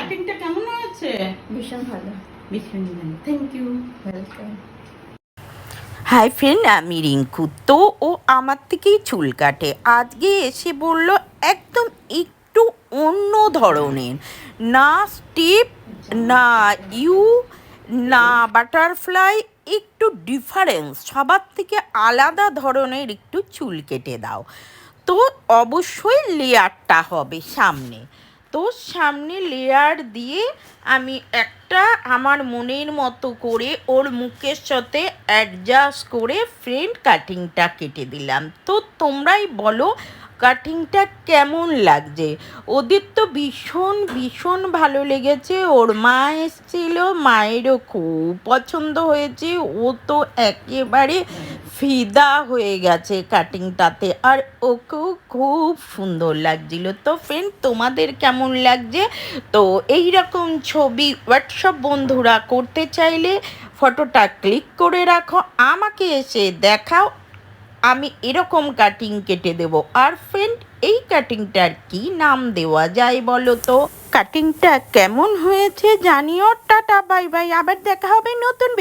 কাটিংটা কেমন হয়েছে? ভীষণ ভালো। ভীষণ ভালো, thank you. Welcome. Hi friend, আমি রিঙ্কু। তো ও আমার থেকেই চুল কাটে। আজকে এসে বলল একদম একটু অন্য ধরনের, না স্টেপ, না ইউ, না বাটারফ্লাই, একটু ডিফারেন্স, সবার থেকে আলাদা ধরনের একটু চুল কেটে দাও। তো অবশ্যই লেয়ারটা হবে সামনে। তো সামনে লেয়ার দিয়ে আমি একটা আমার মনের মতো করে ওর মুখের সাথে অ্যাডজাস্ট করে ফ্রন্ট কাটিংটা কেটে দিলাম। তো তোমরাই বলো কাটিংটা কেমন লাগছে। ওদের তো ভীষণ ভীষণ ভালো লেগেছে। ওর মা এসেছিল, মায়েরও খুব পছন্দ হয়েছে। ও তো একেবারে ফিদা হয়ে গেছে কাটিংটাতে, আর ওকেও খুব সুন্দর লাগছিল। তো ফ্রেন্ড, তোমাদের কেমন লাগছে? তো এই রকম ছবি হোয়াটসঅ্যাপ বন্ধুরা করতে চাইলে ফটোটা ক্লিক করে রাখো, আমাকে এসে দেখাও, আমি এরকম কাটিং কেটে দেব। আর ফ্রেন্ড, এই কাটিংটার কি নাম দেওয়া যায় বলো তো? কাটিংটা কেমন হয়েছে জানিও। টাটা, বাই বাই, আবার দেখা হবে নতুন